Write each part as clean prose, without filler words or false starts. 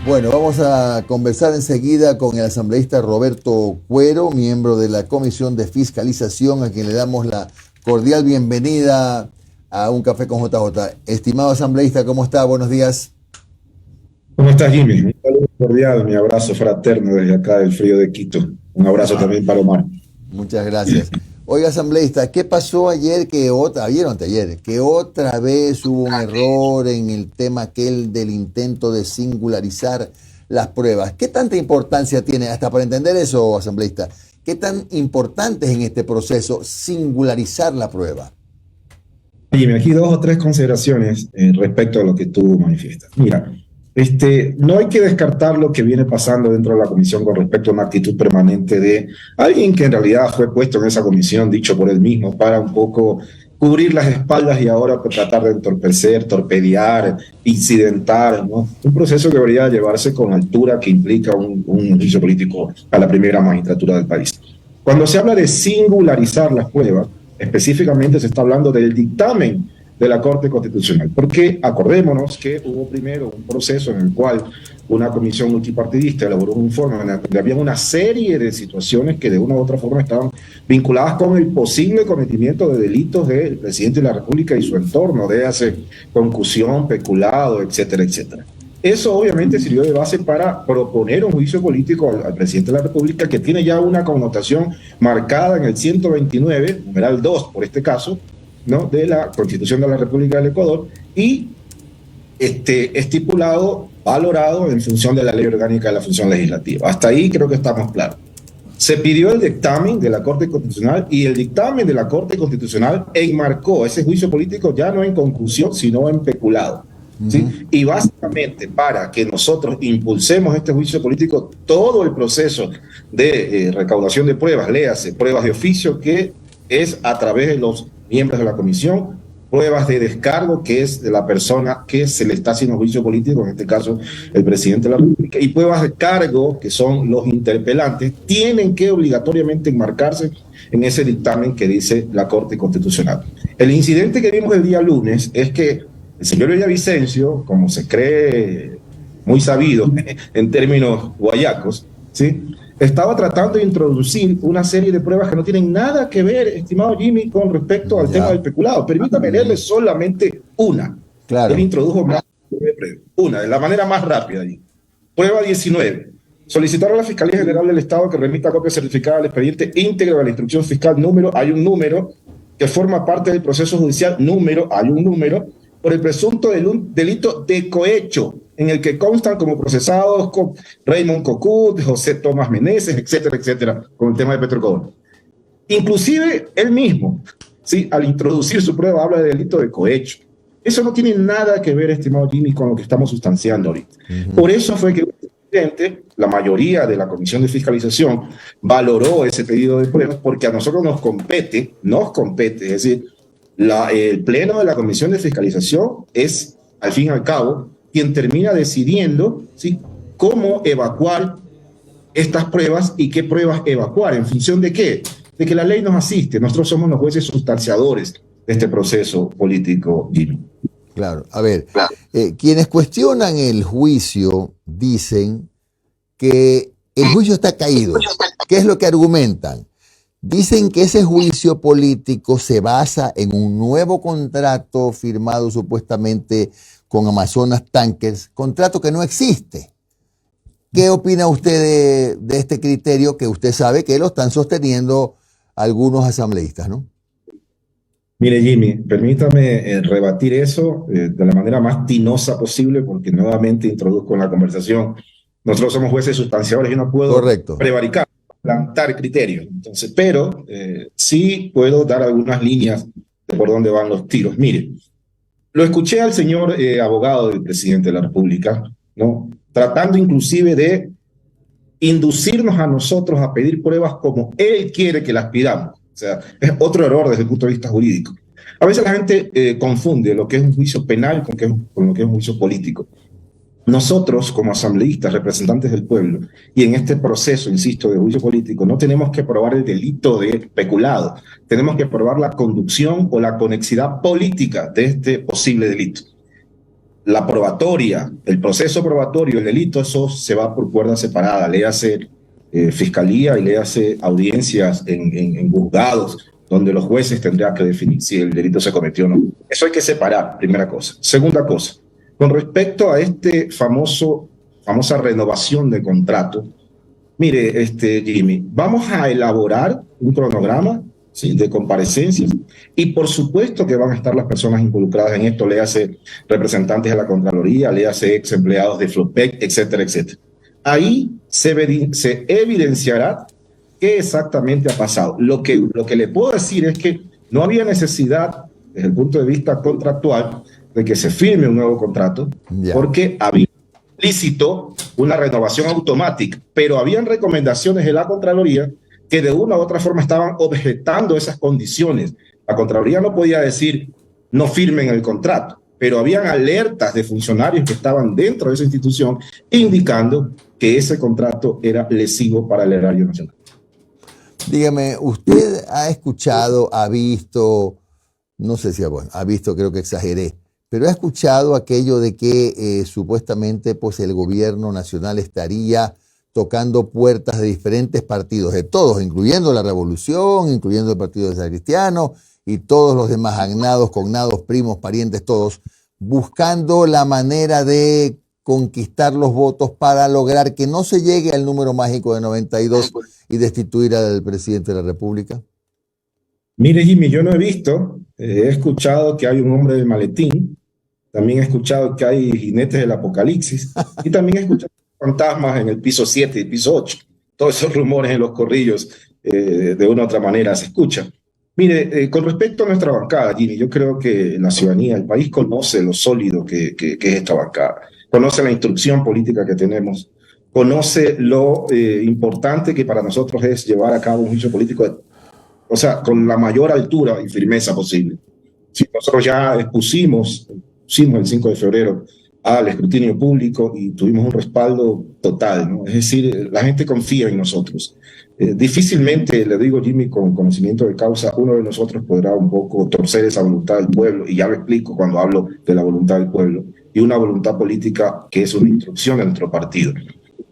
Bueno, vamos a conversar enseguida con el asambleísta Roberto Cuero, miembro de la Comisión de Fiscalización, a quien le damos la cordial bienvenida a Un Café con JJ. Estimado asambleísta, ¿cómo está? Buenos días. ¿Cómo estás, Jimmy? Un saludo cordial, mi abrazo fraterno desde acá del frío de Quito. Un abrazo también para Omar. Muchas gracias. Oiga, asambleísta, ¿qué pasó ayer ayer o anteayer, que otra vez hubo un error en el tema aquel del intento de singularizar las pruebas? ¿Qué tanta importancia tiene, hasta para entender eso, asambleísta, qué tan importante es en este proceso singularizar la prueba? Jimmy, aquí dos o tres consideraciones respecto a lo que tú manifiestas. Mira, no hay que descartar lo que viene pasando dentro de la comisión con respecto a una actitud permanente de alguien que en realidad fue puesto en esa comisión, dicho por él mismo, para un poco cubrir las espaldas y ahora pues, tratar de entorpecer, torpedear, incidentar, ¿no? Un proceso que debería llevarse con altura que implica un juicio político a la primera magistratura del país. Cuando se habla de singularizar las pruebas, específicamente se está hablando del dictamen de la Corte Constitucional, porque acordémonos que hubo primero un proceso en el cual una comisión multipartidista elaboró un informe donde había una serie de situaciones que de una u otra forma estaban vinculadas con el posible cometimiento de delitos del presidente de la República y su entorno, de hace concusión, peculado, etcétera, etcétera. Eso obviamente sirvió de base para proponer un juicio político al presidente de la República que tiene ya una connotación marcada en el 129, numeral 2 por este caso, ¿no? De la Constitución de la República del Ecuador y estipulado, valorado en función de la Ley Orgánica de la Función Legislativa. Hasta ahí creo que estamos claros. Se pidió el dictamen de la Corte Constitucional y el dictamen de la Corte Constitucional enmarcó ese juicio político ya no en conclusión, sino en peculado. ¿Sí? Y básicamente para que nosotros impulsemos este juicio político, todo el proceso de recaudación de pruebas, léase, pruebas de oficio, que es a través de los miembros de la comisión, pruebas de descargo, que es de la persona que se le está haciendo juicio político, en este caso el presidente de la República, y pruebas de cargo, que son los interpelantes, tienen que obligatoriamente enmarcarse en ese dictamen que dice la Corte Constitucional. El incidente que vimos el día lunes es que el señor Villavicencio, como se cree muy sabido en términos guayacos, ¿sí? Estaba tratando de introducir una serie de pruebas que no tienen nada que ver, estimado Jimmy, con respecto al tema del peculado. Permítame leerle solamente una. Claro. Él introdujo una, de la manera más rápida. Prueba 19. Solicitar a la Fiscalía General del Estado que remita copia certificada del expediente íntegro de la instrucción fiscal hay un número que forma parte del proceso judicial, hay un número, por el presunto delito de cohecho, en el que constan como procesados con Raymond Cocut, José Tomás Meneses, etcétera, etcétera, con el tema de Petrocor. Inclusive él mismo, ¿sí? Al introducir su prueba, habla de delito de cohecho. Eso no tiene nada que ver, estimado Jimmy, con lo que estamos sustanciando ahorita. Por eso fue que la mayoría de la Comisión de Fiscalización valoró ese pedido de pruebas, porque a nosotros nos compete, es decir, el pleno de la Comisión de Fiscalización es, al fin y al cabo, quien termina decidiendo, ¿sí?, cómo evacuar estas pruebas y qué pruebas evacuar, en función de qué, de que la ley nos asiste. Nosotros somos los jueces sustanciadores de este proceso político, Jimmy. Claro, a ver, quienes cuestionan el juicio dicen que el juicio está caído. ¿Qué es lo que argumentan? Dicen que ese juicio político se basa en un nuevo contrato firmado supuestamente con Amazonas Tankers, contrato que no existe. ¿Qué opina usted de este criterio que usted sabe que lo están sosteniendo algunos asambleístas, ¿no? Mire, Jimmy, permítame rebatir eso de la manera más tinosa posible, porque nuevamente introduzco en la conversación. Nosotros somos jueces sustanciadores y no puedo prevaricar, plantar criterios. Entonces, pero sí puedo dar algunas líneas de por dónde van los tiros. Mire, lo escuché al señor abogado del presidente de la República, ¿no?, tratando inclusive de inducirnos a nosotros a pedir pruebas como él quiere que las pidamos. O sea, es otro error desde el punto de vista jurídico. A veces la gente confunde lo que es un juicio penal con lo que es un juicio político. Nosotros, como asambleístas, representantes del pueblo, y en este proceso, insisto, de juicio político, no tenemos que probar el delito de peculado, tenemos que probar la conducción o la conexidad política de este posible delito. la probatoria, el proceso probatorio, el delito, eso se va por cuerda separada. Léase fiscalía y léase audiencias en juzgados, donde los jueces tendrían que definir si el delito se cometió o no. Eso hay que separar, primera cosa. Segunda cosa, con respecto a famosa renovación de contrato, mire, Jimmy, vamos a elaborar un cronograma, ¿sí?, de comparecencias, y por supuesto que van a estar las personas involucradas en esto, léase representantes de la Contraloría, léase ex empleados de Flopec, etcétera, etcétera. Ahí se evidenciará qué exactamente ha pasado. Lo que le puedo decir es que no había necesidad, desde el punto de vista contractual, de que se firme un nuevo contrato, porque había explícito una renovación automática, pero habían recomendaciones de la Contraloría que de una u otra forma estaban objetando esas condiciones. La Contraloría no podía decir no firmen el contrato, pero habían alertas de funcionarios que estaban dentro de esa institución indicando que ese contrato era lesivo para el erario nacional. Dígame, ¿usted ha escuchado, ha visto, no sé si ha visto, creo que exageré, pero ha escuchado aquello de que supuestamente pues el gobierno nacional estaría tocando puertas de diferentes partidos, de todos, incluyendo la Revolución, incluyendo el Partido de San Cristiano y todos los demás agnados, cognados, primos, parientes, todos, buscando la manera de conquistar los votos para lograr que no se llegue al número mágico de 92 y destituir al presidente de la República? Mire, Jimmy, yo no he visto, he escuchado que hay un hombre del maletín, también he escuchado que hay jinetes del apocalipsis y también he escuchado fantasmas en el piso 7 y piso 8. Todos esos rumores en los corrillos, de una u otra manera se escuchan. Mire, con respecto a nuestra bancada, Jimmy, yo creo que la ciudadanía del país conoce lo sólido que es esta bancada, conoce la instrucción política que tenemos, conoce lo importante que para nosotros es llevar a cabo un juicio político, o sea, con la mayor altura y firmeza posible. Si nosotros ya expusimos el 5 de febrero al escrutinio público y tuvimos un respaldo total, ¿no? Es decir, la gente confía en nosotros. Difícilmente, le digo, Jimmy, con conocimiento de causa, uno de nosotros podrá un poco torcer esa voluntad del pueblo, y ya lo explico cuando hablo de la voluntad del pueblo, y una voluntad política que es una instrucción de nuestro partido.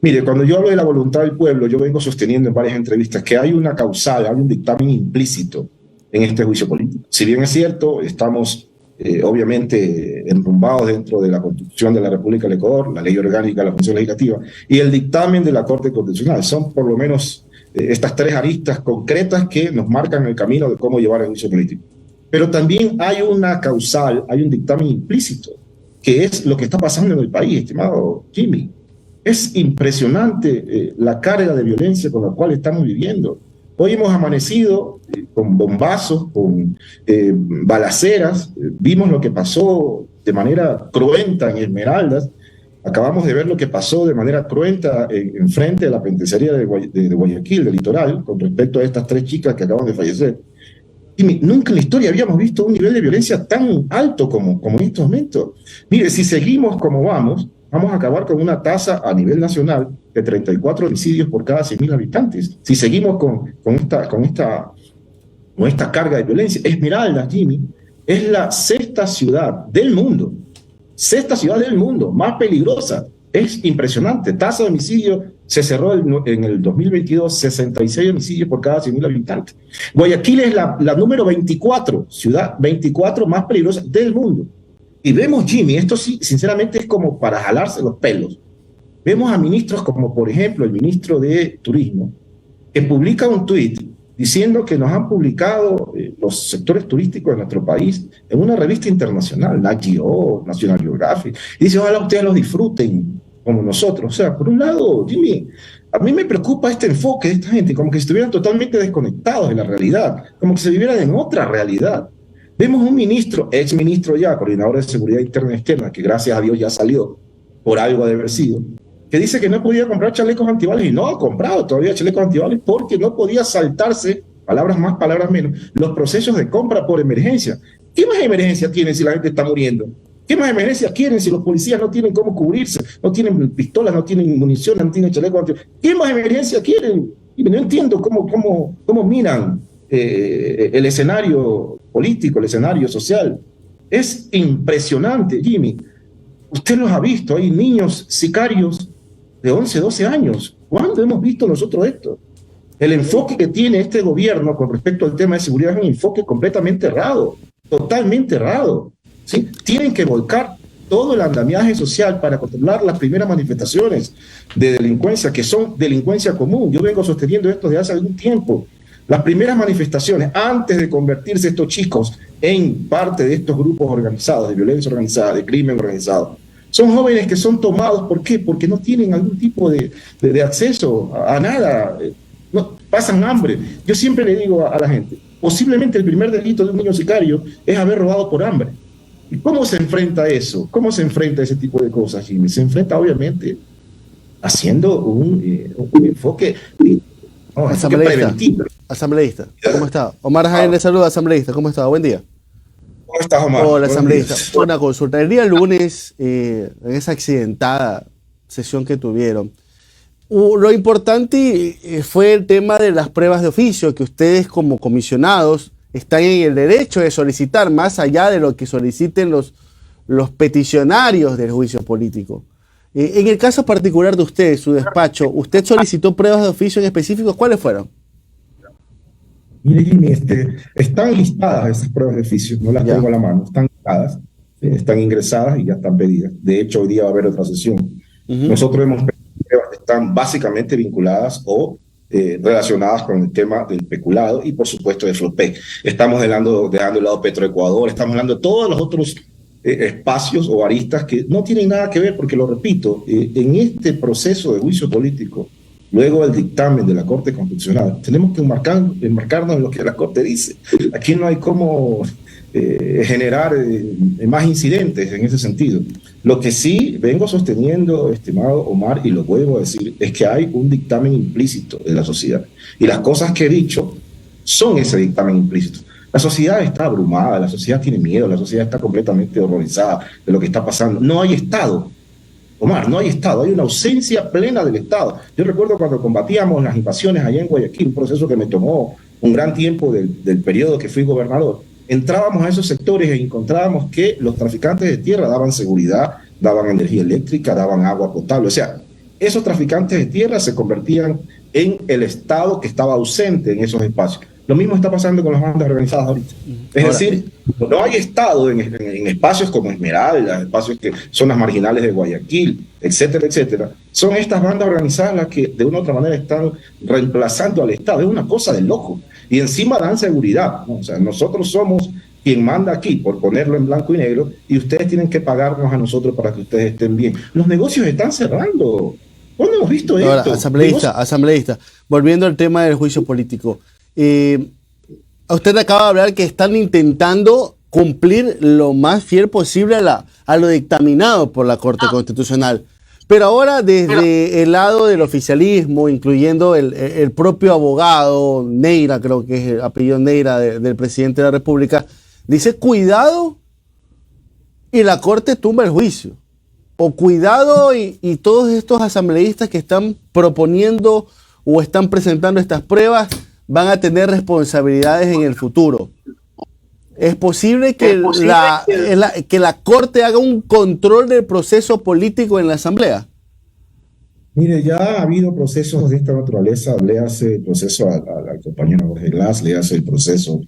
Mire, cuando yo hablo de la voluntad del pueblo, yo vengo sosteniendo en varias entrevistas que hay una causal, hay un dictamen implícito en este juicio político. Si bien es cierto, estamos obviamente enrumbados dentro de la Constitución de la República del Ecuador, la Ley Orgánica de la Función Legislativa y el dictamen de la Corte Constitucional. Son por lo menos estas tres aristas concretas que nos marcan el camino de cómo llevar el juicio político. Pero también hay una causal, hay un dictamen implícito, que es lo que está pasando en el país, estimado Jimmy. Es impresionante la carga de violencia con la cual estamos viviendo. Hoy hemos amanecido con bombazos, con balaceras. Vimos lo que pasó de manera cruenta en Esmeraldas. Acabamos de ver lo que pasó de manera cruenta en frente de la penitenciaría de Guayaquil, del litoral, con respecto a estas tres chicas que acaban de fallecer. Y nunca en la historia habíamos visto un nivel de violencia tan alto como en estos momentos. Mire, si seguimos como vamos a acabar con una tasa a nivel nacional de 34 homicidios por cada 100.000 habitantes. Si seguimos con esta carga de violencia. Esmeraldas, Jimmy, es la sexta ciudad del mundo más peligrosa. Es impresionante. Tasa de homicidio se cerró en el 2022, 66 homicidios por cada 100.000 habitantes. Guayaquil es la número 24, ciudad 24 más peligrosa del mundo. Y vemos, Jimmy, esto sí, sinceramente es como para jalarse los pelos. Vemos a ministros como, por ejemplo, el ministro de Turismo, que publica un tuit diciendo que nos han publicado los sectores turísticos de nuestro país en una revista internacional, Nat Geo, National Geographic, y dice, ojalá ustedes los disfruten como nosotros. O sea, por un lado, Jimmy, a mí me preocupa este enfoque de esta gente, como que estuvieran totalmente desconectados de la realidad, como que se vivieran en otra realidad. Vemos un ministro, ex ministro ya, coordinador de seguridad interna y externa, que gracias a Dios ya salió, por algo de haber sido, que dice que no podía comprar chalecos antibalas, y no ha comprado todavía chalecos antibalas porque no podía saltarse, palabras más, palabras menos, los procesos de compra por emergencia. ¿Qué más emergencia tienen si la gente está muriendo? ¿Qué más emergencia quieren si los policías no tienen cómo cubrirse, no tienen pistolas, no tienen munición, no tienen chalecos antibalas? ¿Qué más emergencia quieren? Y no entiendo cómo miran el escenario político, el escenario social. Es impresionante, Jimmy. Usted los ha visto, hay niños sicarios de 11, 12 años. ¿Cuándo hemos visto nosotros esto? El enfoque que tiene este gobierno con respecto al tema de seguridad es un enfoque completamente errado, totalmente errado. ¿Sí? Tienen que volcar todo el andamiaje social para controlar las primeras manifestaciones de delincuencia, que son delincuencia común. Yo vengo sosteniendo esto desde hace algún tiempo. Las primeras manifestaciones, antes de convertirse estos chicos en parte de estos grupos organizados, de violencia organizada, de crimen organizado, son jóvenes que son tomados. ¿Por qué? Porque no tienen algún tipo de acceso a nada. No, pasan hambre. Yo siempre le digo a la gente, posiblemente el primer delito de un niño sicario es haber robado por hambre. ¿Y cómo se enfrenta eso? ¿Cómo se enfrenta ese tipo de cosas, Jimmy? Se enfrenta, obviamente, haciendo un enfoque, preventivo. Asambleísta, ¿cómo está? Omar Jaén le saluda, asambleísta, ¿cómo está? Buen día. ¿Cómo estás, Omar? Hola, asambleísta. Una consulta. El día lunes, en esa accidentada sesión que tuvieron, lo importante fue el tema de las pruebas de oficio, que ustedes como comisionados están en el derecho de solicitar, más allá de lo que soliciten los peticionarios del juicio político. En el caso particular de usted, su despacho, ¿usted solicitó pruebas de oficio en específico? ¿Cuáles fueron? Mire, Jimmy, están listadas esas pruebas de oficio, no las tengo a la mano, están listadas, están ingresadas y ya están pedidas. De hecho, hoy día va a haber otra sesión. Nosotros hemos pedido pruebas que están básicamente vinculadas o relacionadas con el tema del peculado y, por supuesto, de Flopec. Estamos dejando de lado Petroecuador, estamos hablando de todos los otros espacios o aristas que no tienen nada que ver, porque, lo repito, en este proceso de juicio político, luego del dictamen de la Corte Constitucional, tenemos que enmarcarnos en lo que la Corte dice. Aquí no hay cómo generar más incidentes en ese sentido. Lo que sí vengo sosteniendo, estimado Omar, y lo vuelvo a decir, es que hay un dictamen implícito de la sociedad. Y las cosas que he dicho son ese dictamen implícito. La sociedad está abrumada, la sociedad tiene miedo, la sociedad está completamente horrorizada de lo que está pasando. No hay Estado. Omar, no hay Estado, hay una ausencia plena del Estado. Yo recuerdo cuando combatíamos las invasiones allá en Guayaquil, un proceso que me tomó un gran tiempo del periodo que fui gobernador. Entrábamos a esos sectores e encontrábamos que los traficantes de tierra daban seguridad, daban energía eléctrica, daban agua potable. O sea, esos traficantes de tierra se convertían en el Estado que estaba ausente en esos espacios. Lo mismo está pasando con las bandas organizadas ahorita. Es decir, no hay Estado en espacios como Esmeralda, espacios que son las marginales de Guayaquil, etcétera, etcétera. Son estas bandas organizadas las que de una u otra manera están reemplazando al Estado. Es una cosa de loco. Y encima dan seguridad, ¿no? O sea, nosotros somos quien manda aquí, por ponerlo en blanco y negro, y ustedes tienen que pagarnos a nosotros para que ustedes estén bien. Los negocios están cerrando. ¿Cuándo hemos visto esto? Ahora, asambleísta, volviendo al tema del juicio político. Usted acaba de hablar que están intentando cumplir lo más fiel posible a lo dictaminado por la Corte Constitucional. Pero ahora, desde el lado del oficialismo, incluyendo el propio abogado Neira, creo que es el apellido Neira del presidente de la República, dice cuidado y la Corte tumba el juicio. O cuidado y todos estos asambleístas que están proponiendo o están presentando estas pruebas van a tener responsabilidades en el futuro. ¿Es posible que la Corte haga un control del proceso político en la Asamblea? Mire, ya ha habido procesos de esta naturaleza. Le hace el proceso al compañero Jorge Glass, le hace el proceso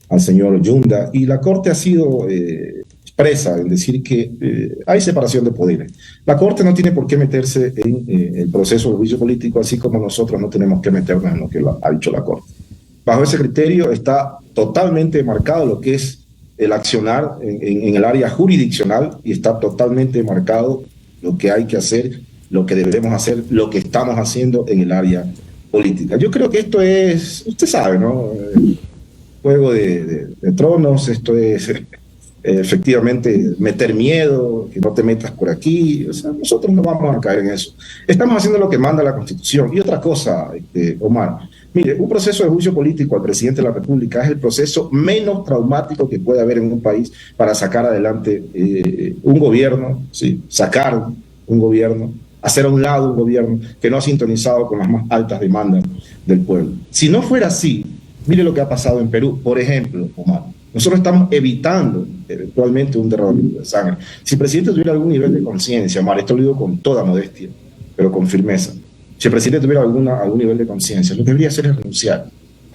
al señor Yunda, y la Corte ha sido expresa en decir que hay separación de poderes. La Corte no tiene por qué meterse en el proceso de juicio político, así como nosotros no tenemos que meternos en lo que ha dicho la Corte. Bajo ese criterio está totalmente marcado lo que es el accionar en el área jurisdiccional, y está totalmente marcado lo que hay que hacer, lo que debemos hacer, lo que estamos haciendo en el área política. Yo creo que esto es, usted sabe, ¿no? Juego de tronos, esto es efectivamente meter miedo, que no te metas por aquí. O sea, nosotros no vamos a caer en eso. Estamos haciendo lo que manda la Constitución. Y otra cosa, Omar, mire, un proceso de juicio político al presidente de la República es el proceso menos traumático que puede haber en un país para sacar adelante un gobierno, ¿sí? Sacar un gobierno, hacer a un lado un gobierno que no ha sintonizado con las más altas demandas del pueblo. Si no fuera así, mire lo que ha pasado en Perú, por ejemplo, Omar. Nosotros estamos evitando eventualmente un derramamiento de sangre. Si el presidente tuviera algún nivel de conciencia, Omar, esto lo digo con toda modestia, pero con firmeza, si el presidente tuviera algún nivel de conciencia, lo que debería hacer es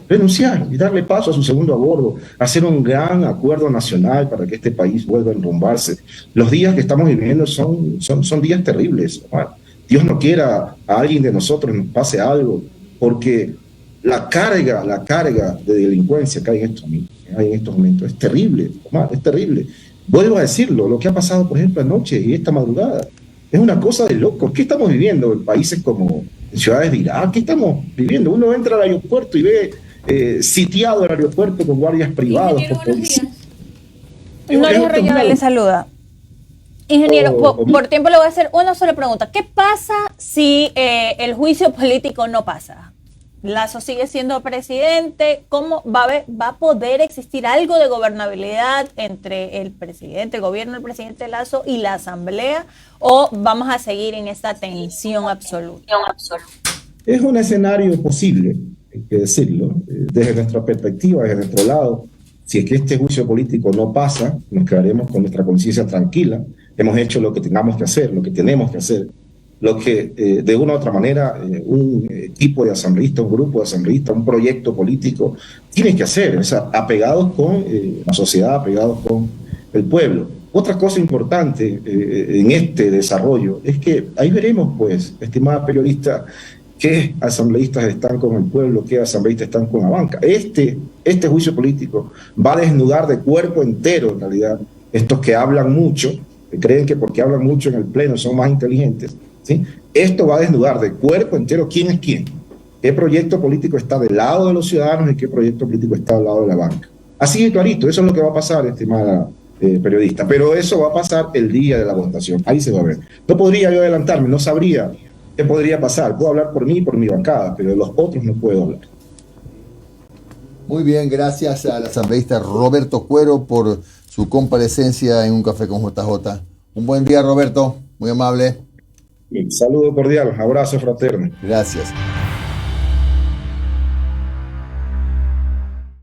renunciar y darle paso a su segundo abordo, hacer un gran acuerdo nacional para que este país vuelva a enrumbarse. Los días que estamos viviendo son días terribles, Omar. Dios no quiera a alguien de nosotros nos pase algo, porque la carga de delincuencia que hay en estos momentos es terrible, Omar, es terrible. Vuelvo a decirlo, lo que ha pasado, por ejemplo, anoche y esta madrugada, es una cosa de locos. ¿Qué estamos viviendo en países como en ciudades de Irak? ¿Qué estamos viviendo? Uno entra al aeropuerto y ve sitiado el aeropuerto con guardias privados. Noris Arroyo le saluda. Ingeniero, por tiempo le voy a hacer una sola pregunta. ¿Qué pasa si el juicio político no pasa? Lazo sigue siendo presidente. ¿Cómo va a poder existir algo de gobernabilidad entre el presidente, el gobierno del presidente Lazo y la asamblea? ¿O vamos a seguir en esta tensión absoluta? Es un escenario posible, hay que decirlo, desde nuestra perspectiva, desde nuestro lado. Si es que este juicio político no pasa, nos quedaremos con nuestra conciencia tranquila. Hemos hecho lo que tengamos que hacer, lo que tenemos que hacer, lo que de una u otra manera un equipo de asambleístas, un grupo de asambleístas, un proyecto político tiene que hacer, o sea, apegados con la sociedad, apegados con el pueblo. Otra cosa importante en este desarrollo es que ahí veremos, pues, estimada periodista, qué asambleístas están con el pueblo, qué asambleístas están con la banca. Este juicio político va a desnudar de cuerpo entero, en realidad, estos que hablan mucho, que creen que porque hablan mucho en el pleno son más inteligentes, ¿sí? Esto va a desnudar de cuerpo entero quién es quién, qué proyecto político está del lado de los ciudadanos y qué proyecto político está del lado de la banca. Así de clarito, eso es lo que va a pasar, estimada periodista, pero eso va a pasar el día de la votación, ahí se va a ver. No podría yo adelantarme, no sabría qué podría pasar. Puedo hablar por mí y por mi bancada, pero de los otros no puedo hablar. Muy bien, gracias al asambleísta Roberto Cuero por su comparecencia en Un Café con JJ. Un buen día, Roberto, muy amable. Saludo cordial, abrazo fraterno. Gracias.